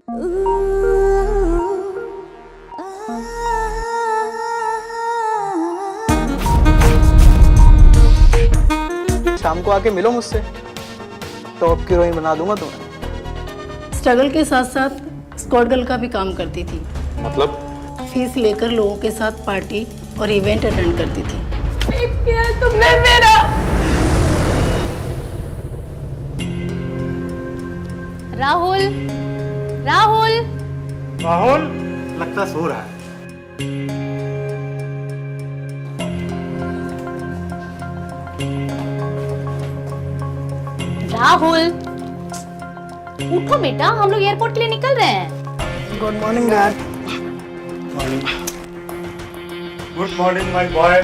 शाम को आके मिलो मुझसे, टॉप की हीरोइन बना दूंगा तुम्हें। स्ट्रगल के साथ साथ स्क्वाड गर्ल का भी काम करती थी। मतलब? फीस लेकर लोगों के साथ पार्टी और इवेंट अटेंड करती थी। किया तुमने मेरा। राहुल, राहुल, राहुल लगता सो रहा है। राहुल, उठो बेटा, हम लोग एयरपोर्ट के लिए निकल रहे हैं। Good morning dad. Good morning my boy.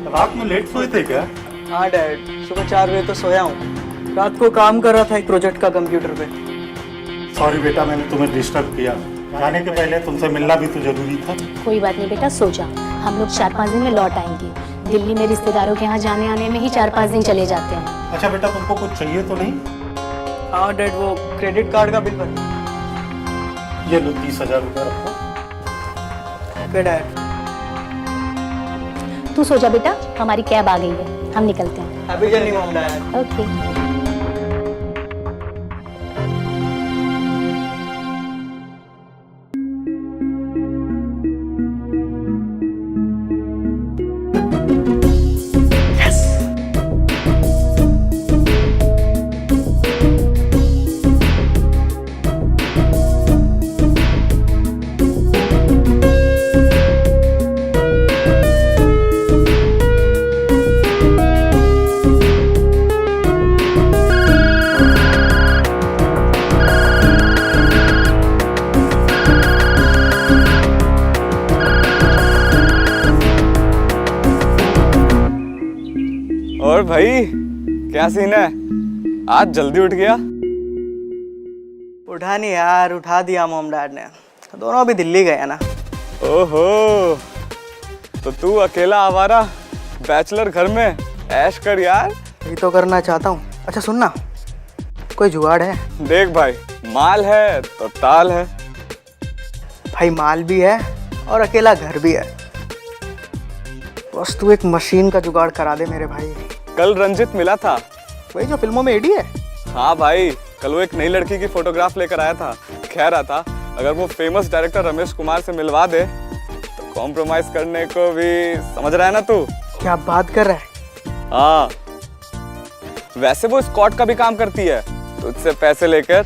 रात में लेट सोए थे क्या? हाँ डैड, सुबह 4 बजे तो सोया हूँ। रात को काम कर रहा था एक प्रोजेक्ट का कंप्यूटर पे। सॉरी बेटा, मैंने तुम्हें डिस्टर्ब किया। जाने के पहले तुमसे मिलना भी तो जरूरी था। कोई बात नहीं बेटा, सो जा। हम लोग 4-5 दिन में लौट आएंगे। दिल्ली में रिश्तेदारों के यहाँ जाने आने में ही 4-5 दिन चले जाते हैं। अच्छा बेटा, तुमको कुछ चाहिए तो नहीं? हाँ डैड, वो क्रेडिट कार्ड का बिल भर। ये लो 30,000 रुपये रखो। Okay dad. तू सो जा बेटा, हमारी कैब आ गई है, हम निकलते हैं। Happy journey mom dad. Okay. और भाई क्या सीन है, आज जल्दी उठ गया? उठा नहीं यार, उठा दिया मॉम डैड ने। दोनों अभी दिल्ली गए हैं ना। ओहो, तो तू अकेला आवारा बैचलर घर में ऐश कर यार। यही तो करना चाहता हूँ। अच्छा सुनना, कोई जुगाड़ है? देख भाई, माल है तो ताल है। भाई माल भी है और अकेला घर भी है। बस तू एक मशीन का जुगाड़ करा दे मेरे भाई। कल रंजित मिला था। वही जो फिल्मों में एडी है? हाँ भाई, कल वो एक नई लड़की की फोटोग्राफ लेकर आया था। कह रहा था अगर वो फेमस डायरेक्टर रमेश कुमार से मिलवा दे तो कॉम्प्रोमाइज करने को भी, समझ रहा है ना तू? क्या बात कर रहा है? हाँ, वैसे वो स्कॉट का भी काम करती है, तुझसे पैसे लेकर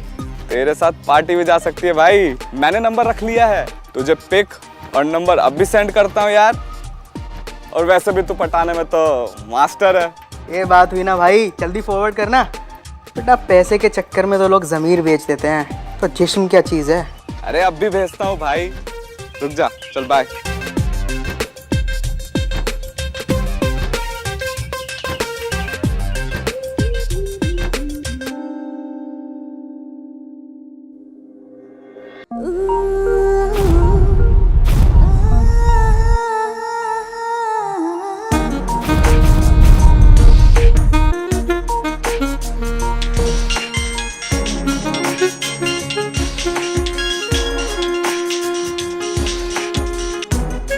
तेरे साथ पार्टी भी जा सकती है भाई। मैंने नंबर रख लिया है, तुझे पिक और नंबर अब भी सेंड करता हूँ यार। और वैसे भी तू पटाने में तो मास्टर है। ये बात हुई ना भाई, जल्दी फॉरवर्ड करना। बेटा पैसे के चक्कर में तो लोग ज़मीर बेच देते हैं, तो जिस्म क्या चीज़ है। अरे अब भी भेजता हूँ भाई, रुक जा, चल bye.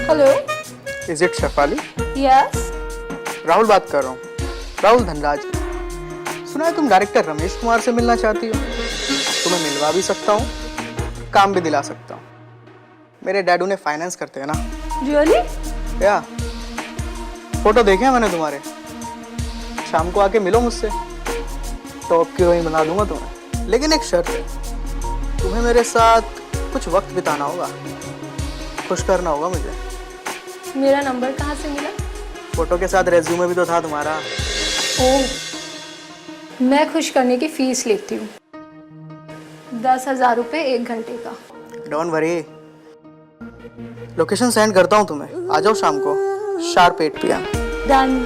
Hello. Is it Shefali? Yes. Rahul बात कर रहा हूँ, राहुल धनराज। सुना है तुम डायरेक्टर रमेश कुमार से मिलना चाहती हो। तुम्हें मिलवा भी सकता हूँ, काम भी दिला सकता हूँ। मेरे डैडू ने फाइनेंस करते हैं ना। रियली? या फोटो देखे हैं मैंने तुम्हारे। शाम को आके मिलो मुझसे, टॉप की हीरोइन बना दूंगा तुम्हें। लेकिन एक शर्त है, तुम्हें मेरे साथ कुछ वक्त बिताना होगा, खुश करना होगा मुझे। मेरा नंबर कहाँ से मिला? फोटो के साथ रेज्यूमे भी तो था तुम्हारा। ओह, मैं खुश करने की फीस लेती हूँ 10,000 रुपये 1 घंटे का। डोंट वरी, लोकेशन सेंड करता हूँ तुम्हें। आ जाओ शाम को sharp 8 PM। Done.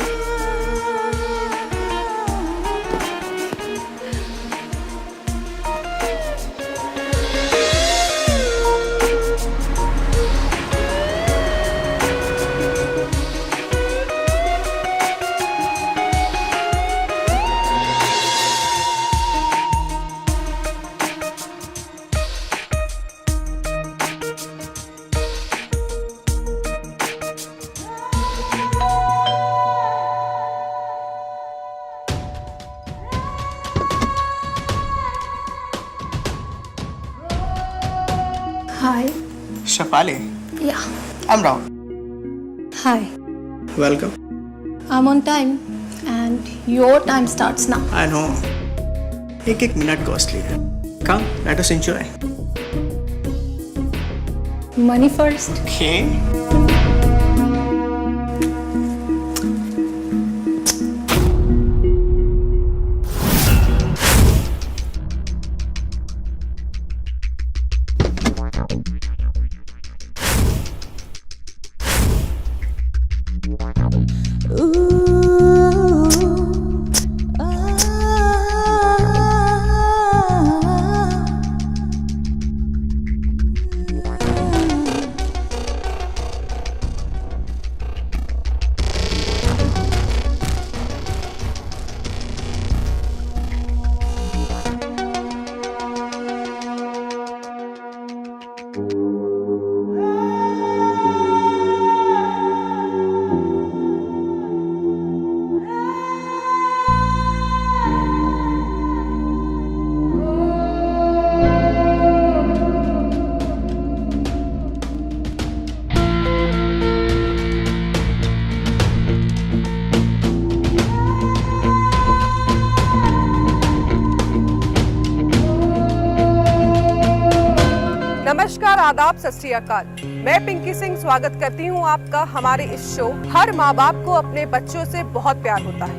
Hi. Shafali. Yeah. I'm Rahul. Hi. Welcome. I'm on time and your time starts now. I know. एक मिनट कॉस्टली है. Come, let us enjoy. Money first. Okay. नमस्कार, आदाब, सत श्री अकाल। मैं पिंकी सिंह स्वागत करती हूँ आपका हमारे इस शो। हर माँ बाप को अपने बच्चों से बहुत प्यार होता है।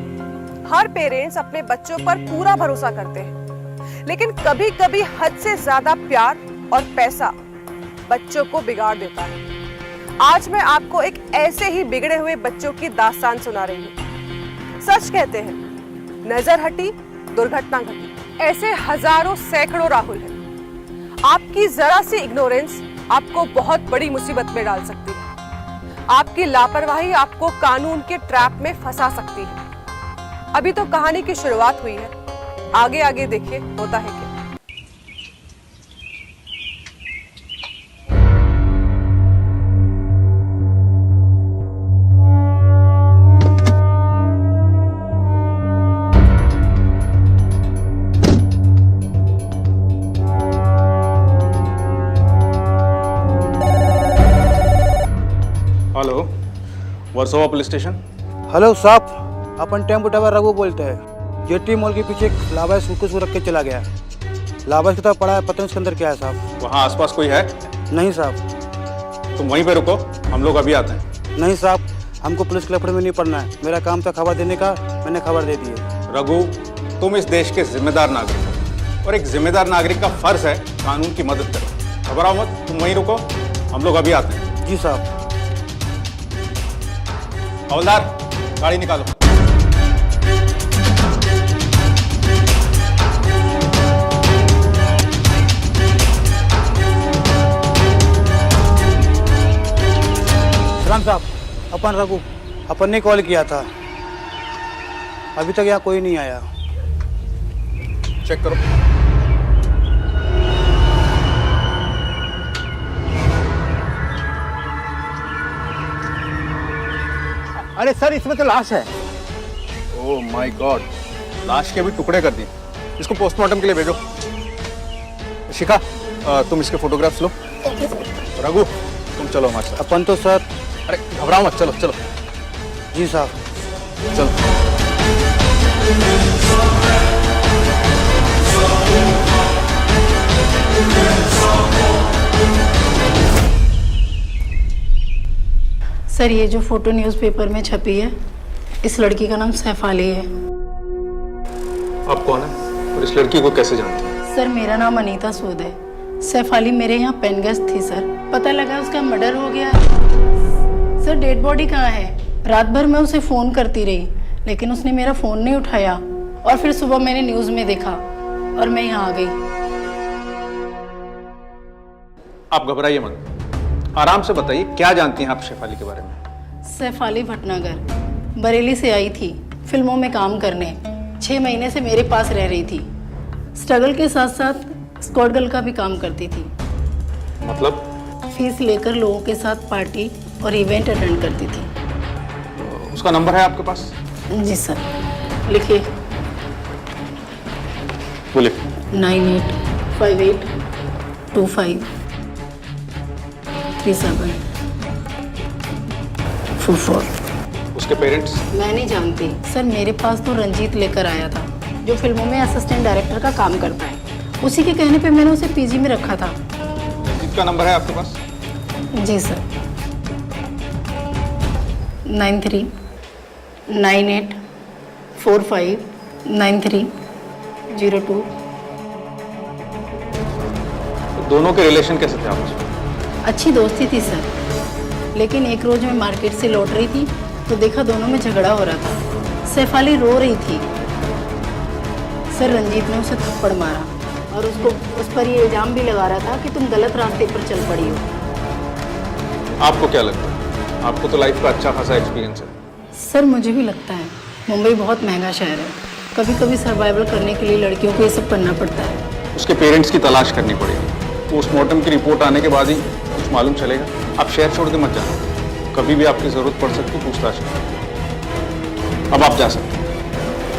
हर पेरेंट्स अपने बच्चों पर पूरा भरोसा करते हैं, लेकिन कभी कभी हद से ज्यादा प्यार और पैसा बच्चों को बिगाड़ देता है। आज मैं आपको एक ऐसे ही बिगड़े हुए बच्चों की दास्तान सुना रही हूँ। सच कहते हैं, नजर हटी दुर्घटना घटी। ऐसे हजारों सैकड़ों राहुल हैं। आपकी जरा सी इग्नोरेंस आपको बहुत बड़ी मुसीबत में डाल सकती है। आपकी लापरवाही आपको कानून के ट्रैप में फंसा सकती है। अभी तो कहानी की शुरुआत हुई है, आगे आगे देखिए होता है क्या। Hello, Versova police station. Hello साहब, अपन टेम्पो ड्राइवर रघु बोलते हैं। जेटी मॉल के पीछे एक लावारिस सूटकेस रख के चला गया। लावारिस की तरफ पड़ा है, पता नहीं उसके अंदर क्या है साहब। वहाँ आसपास कोई है? नहीं साहब। तुम वहीं पे रुको, हम लोग अभी आते हैं। नहीं साहब, हमको पुलिस के लफड़े में नहीं पड़ना है। मेरा काम था खबर देने का, मैंने खबर दे दी है। रघु, तुम इस देश के जिम्मेदार नागरिक हो और एक जिम्मेदार नागरिक का फर्ज है कानून की मदद करना। घबराओ मत, तुम वहीं रुको, हम लोग अभी आते हैं। जी साहब। हवलदार, गाड़ी निकालो। सलाम साहब, अपन रघु, अपन ने कॉल किया था। अभी तक यहाँ कोई नहीं आया। चेक करो। अरे सर, इसमें तो लाश है। ओह माय गॉड, लाश के भी टुकड़े कर दिए। इसको पोस्टमार्टम के लिए भेजो। शिखा, तुम इसके फोटोग्राफ्स लो। रघु, तुम चलो हमारे साथ। अपन तो सर। अरे घबराओ मत, चलो चलो। जी साहब। चलो। सर, ये जो फोटो न्यूज़पेपर में छपी है, इस लड़की का नाम सैफाली है। आप कौन है और इस लड़की को कैसे जानते हैं? सर, मेरा नाम अनीता सूद है। सैफाली मेरे यहाँ पेन गेस्ट थी सर। पता लगा उसका मर्डर हो गया है। सर, डेड बॉडी कहाँ है? रात भर मैं उसे फ़ोन करती रही, लेकिन उसने मेरा फ़ोन नहीं उठाया। और फिर सुबह मैंने न्यूज़ में देखा और मैं यहाँ आ गई। आप घबराइए मत, आराम से बताइए, क्या जानती हैं आप सैफाली के बारे में? सैफाली भटनागर, बरेली से आई थी फिल्मों में काम करने। 6 महीने से मेरे पास रह रही थी। स्ट्रगल के साथ साथ स्क्वाड गर्ल का भी काम करती थी। मतलब? फीस लेकर लोगों के साथ पार्टी और इवेंट अटेंड करती थी। उसका नंबर है आपके पास? जी सर, लिखिए। बोलिए। 985825 37 44। उसके पेरेंट्स? मैं नहीं जानती सर, मेरे पास तो रंजीत लेकर आया था, जो फिल्मों में असिस्टेंट डायरेक्टर का काम करता है। उसी के कहने पे मैंने उसे पीजी में रखा था। जिसका नंबर है आपके पास? जी सर। 9398459302। दोनों के रिलेशन कैसे थे आपस में? अच्छी दोस्ती थी सर, लेकिन एक रोज मैं मार्केट से लौट रही थी तो देखा दोनों में झगड़ा हो रहा था। सैफाली रो रही थी। सर रंजीत ने उसे थप्पड़ मारा और उस पर ये इल्जाम भी लगा रहा था कि तुम गलत रास्ते पर चल पड़ी हो। आपको क्या लगता है? आपको तो लाइफ का अच्छा खासा एक्सपीरियंस है। सर मुझे भी लगता है मुंबई बहुत महंगा शहर है, कभी कभी सर्वाइवल करने के लिए लड़कियों को ये सब करना पड़ता है। उसके पेरेंट्स की तलाश करनी पड़ेगी। पोस्टमार्टम की रिपोर्ट आने के बाद ही कुछ मालूम चलेगा। आप शहर छोड़ के मत जाना, कभी भी आपकी जरूरत पड़ सकती, पूछताछ करें। अब आप जा सकते हैं।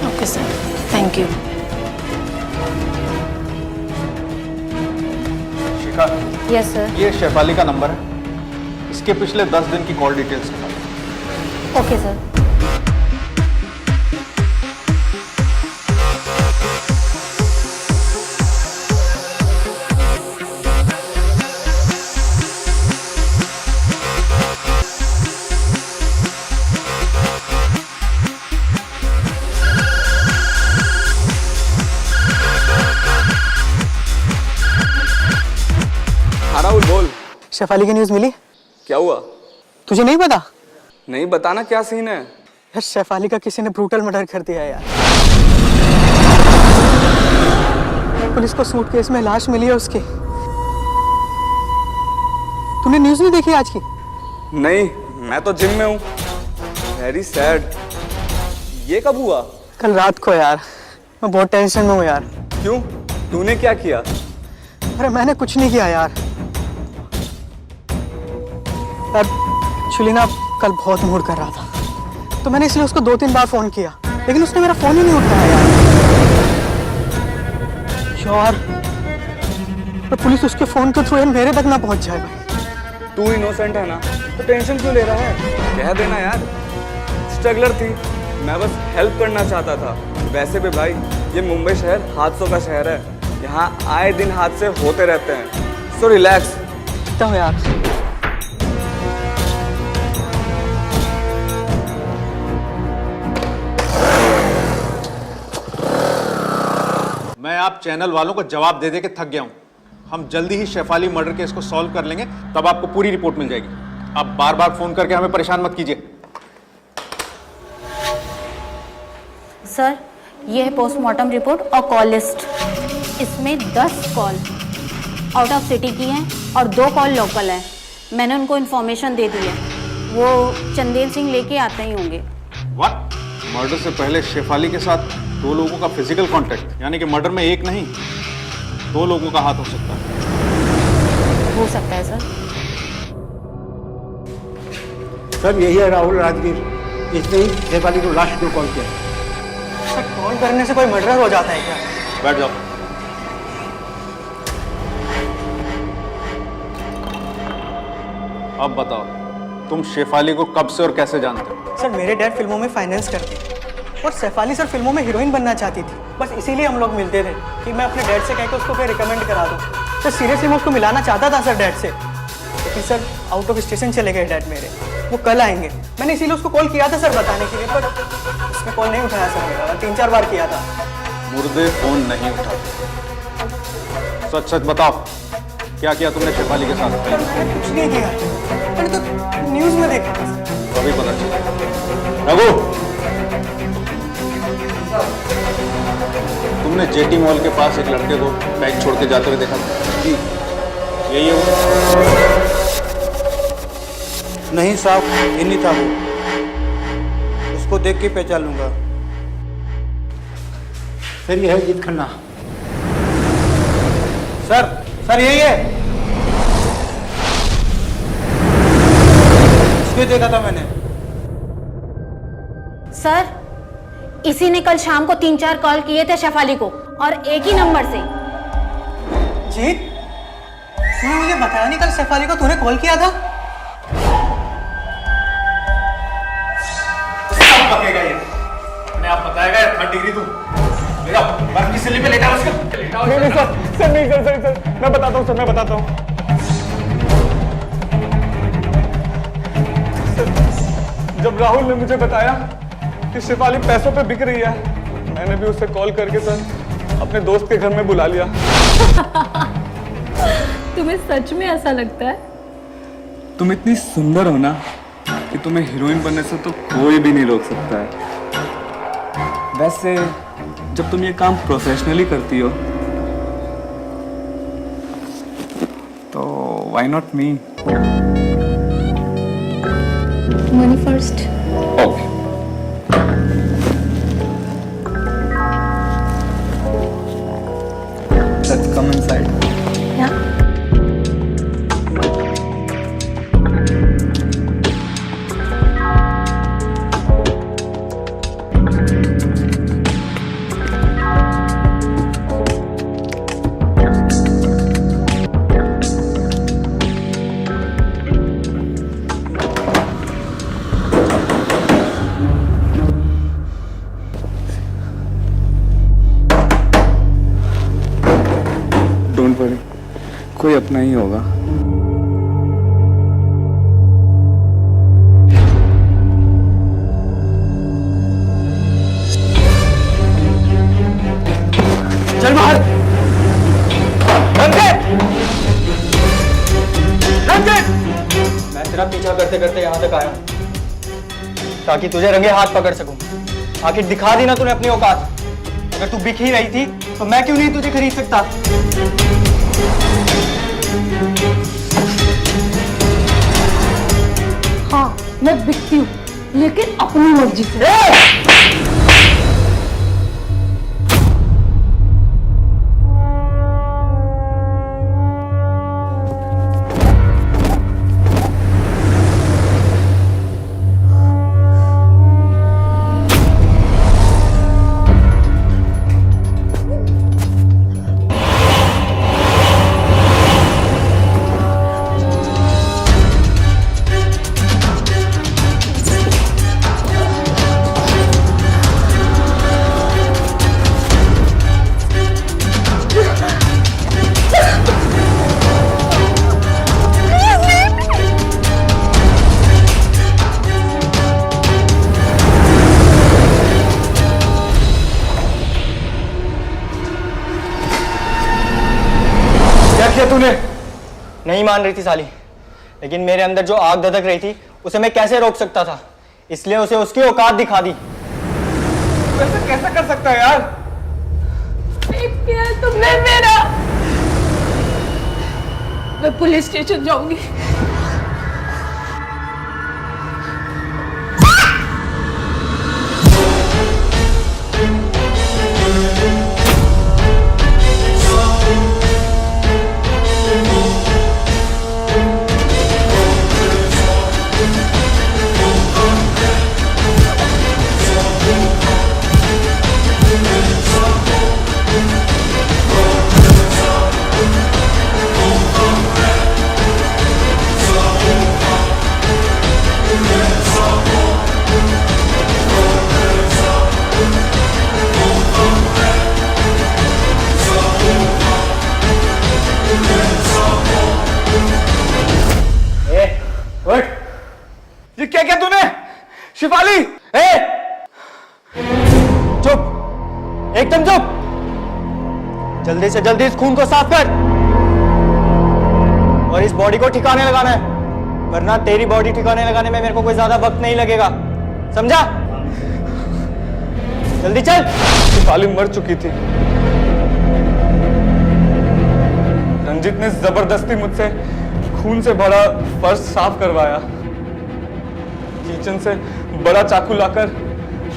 Okay sir, thank you. Shikha, yes sir. ये शेफाली का नंबर है, इसके पिछले 10 दिन की कॉल डिटेल्स निकालो। Okay sir. हाँ राहुल बोल। शेफाली की न्यूज़ मिली? क्या हुआ? तुझे नहीं पता? नहीं, बताना क्या सीन है। यार शेफाली का किसी ने ब्रूटल मर्डर कर दिया है यार। पुलिस को सूटकेस में लाश मिली है उसकी। तूने न्यूज़ नहीं देखी आज की? नहीं, मैं तो जिम में हूँ। Very sad. ये कब हुआ? कल रात को यार, मैं बहुत टेंशन में हूँ यार। क्यों? तूने क्या किया? अरे मैंने कुछ नहीं किया यार। एक्चुअली ना कल बहुत मूड कर रहा था, तो मैंने इसलिए उसको 2-3 बार फोन किया, लेकिन उसने मेरा फोन ही नहीं उठाया यार। तो पुलिस उसके फोन के थ्रू मेरे तक ना पहुंच जाए भाई। तू इनोसेंट है ना, तो टेंशन क्यों ले रहा है? कह देना यार, स्ट्रगलर थी, मैं बस हेल्प करना चाहता था। वैसे भी भाई, ये मुंबई शहर हादसों का शहर है, यहाँ आए दिन हादसे होते रहते हैं। So relax. तो यार मैं आप चैनल वालों को जवाब दे दे के थक गया हूं। हम जल्दी ही शेफाली मर्डर केस को सॉल्व कर लेंगे, तब आपको पूरी रिपोर्ट मिल जाएगी। आप बार बार फोन करके हमें परेशान मत कीजिए। सर ये है पोस्टमार्टम रिपोर्ट और कॉल लिस्ट। इसमें 10 कॉल आउट ऑफ सिटी की हैं और 2 कॉल लोकल है। मैंने उनको इन्फॉर्मेशन दे दी है, वो चंदेल सिंह लेके आते ही होंगे। व्हाट? मर्डर से पहले शेफाली के साथ 2 लोगों का फिजिकल कांटेक्ट, यानी कि मर्डर में एक नहीं 2 लोगों का हाथ हो सकता है। हो सकता है सर। सर यही है राहुल राजगीर, इसने ही शेफाली को लास्ट को कॉल किया। सर कॉल करने से कोई मर्डर हो जाता है क्या? बैठ जाओ। अब बताओ, तुम शेफाली को कब से और कैसे जानते हो? सर मेरे डैड फिल्मों में फाइनेंस करते हैं और शेफाली सर फिल्मों में हीरोइन बनना चाहती थी, बस इसीलिए हम लोग मिलते थे कि मैं अपने डैड से कह के उसको कोई रिकमेंड करा दूँ। सर सीरियसली मैं उसको मिलाना चाहता था सर डैड से, लेकिन सर आउट ऑफ स्टेशन चले गए डैड मेरे, वो कल आएंगे। मैंने इसीलिए उसको कॉल किया था सर बताने के लिए, पर उसने कॉल नहीं उठाया सर मेरा, 3-4 बार किया था। मुर्दे फोन नहीं उठाते। सच सच बताओ, क्या किया तुमने शेफाली के साथ? सर मैंने कुछ नहीं किया, मैंने तो न्यूज़ में देखा था। अभी पता चला। रघु, तुमने जेटी मॉल के पास एक लड़के को बैग छोड़ के जाते हुए देखा था? जी, यही है वो? नहीं साहब, ये नहीं था वो, उसको देख के पहचान लूंगा। सर ये है जीत खन्ना। सर यही है, इसको देखा था मैंने। सर इसी ने कल शाम को 3-4 कॉल किए थे शेफाली को और एक ही नंबर से। जीत तूने मुझे बताया नहीं कल शेफाली को तूने कॉल किया था? सब बकेगा ये। मैंने आप बताएगा 3rd डिग्री तू। ले जाओ, वर्क की सिली पे लेटा उसको। नहीं सर, नहीं सर, मैं बताता हूँ सर, मैं बताता हूँ सर। जब राहुल ने मुझे बताया कि शेफाली पैसों पे बिक रही है, मैंने भी उसे कॉल करके सर अपने दोस्त के घर में बुला लिया। तुम्हें सच में ऐसा लगता है? तुम इतनी सुंदर हो ना कि तुम्हें हीरोइन बनने से तो कोई भी नहीं रोक सकता है। वैसे जब तुम ये काम प्रोफेशनली करती हो तो why not me? Money first. Okay. Let's come inside. Don't worry, कोई अपना ही होगा। चल बाहर। मैं तेरा पीछा करते करते यहाँ तक आया ताकि तुझे रंगे हाथ पकड़ सकूं। आखिर दिखा दी ना तूने अपनी औकात। अगर तू बिक ही रही थी तो मैं क्यों नहीं तुझे खरीद सकता? हाँ, मैं बिकती हूँ, लेकिन अपनी मर्जी से। तूने नहीं मान रही थी साली, लेकिन मेरे अंदर जो आग धधक रही थी उसे मैं कैसे रोक सकता था, इसलिए उसे उसकी औकात दिखा दी। वैसे कैसे कर सकता है यार? किया तुमने मेरा। मैं पुलिस स्टेशन जाऊंगी। ये क्या क्या तूने? शिफाली! चुप, एकदम चुप। जल्दी से जल्दी इस खून को साफ कर और इस बॉडी को ठिकाने लगाना है, वरना तेरी बॉडी ठिकाने लगाने में मेरे को कोई ज्यादा वक्त नहीं लगेगा, समझा? जल्दी चल। शिफाली मर चुकी थी। रंजित ने जबरदस्ती मुझसे खून से भरा फर्श साफ करवाया, किचन से बड़ा चाकू लाकर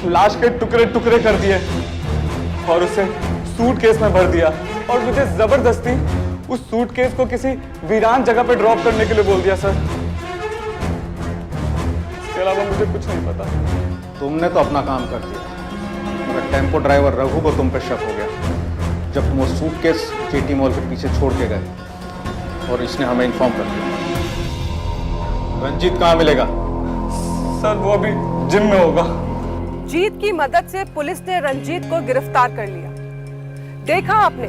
लाश के टुकड़े टुकड़े कर दिए और उसे सूटकेस में भर दिया और मुझे जबरदस्ती उस सूटकेस को किसी वीरान जगह पे ड्रॉप करने के लिए बोल दिया सर। इसके अलावा मुझे कुछ नहीं पता। तुमने तो अपना काम कर दिया, मगर टेम्पो ड्राइवर रघु को तुम पे शक हो गया जब तुम वो सूटकेस जेटी मॉल के पीछे छोड़ के गए और इसने हमें इन्फॉर्म कर दिया। रंजीत कहाँ मिलेगा? सर वो अभी जिम में होगा। जीत की मदद से पुलिस ने रंजीत को गिरफ्तार कर लिया। देखा आपने,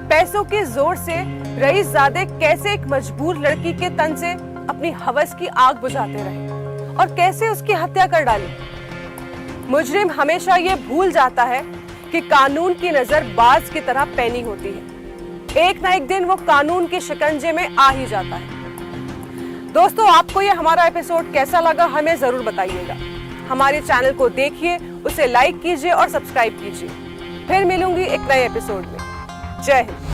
पैसों के जोर से रईसजादे कैसे एक मजबूर लड़की के तन से अपनी हवस की आग बुझाते रहे और कैसे उसकी हत्या कर डाली। मुजरिम हमेशा ये भूल जाता है कि कानून की नजर बाज की तरह पैनी होती है। एक ना एक दिन वो कानून के शिकंजे में आ ही जाता है। दोस्तों, आपको ये हमारा एपिसोड कैसा लगा हमें जरूर बताइएगा। हमारे चैनल को देखिए, उसे लाइक कीजिए और सब्सक्राइब कीजिए। फिर मिलूंगी एक नए एपिसोड में। जय हिंद।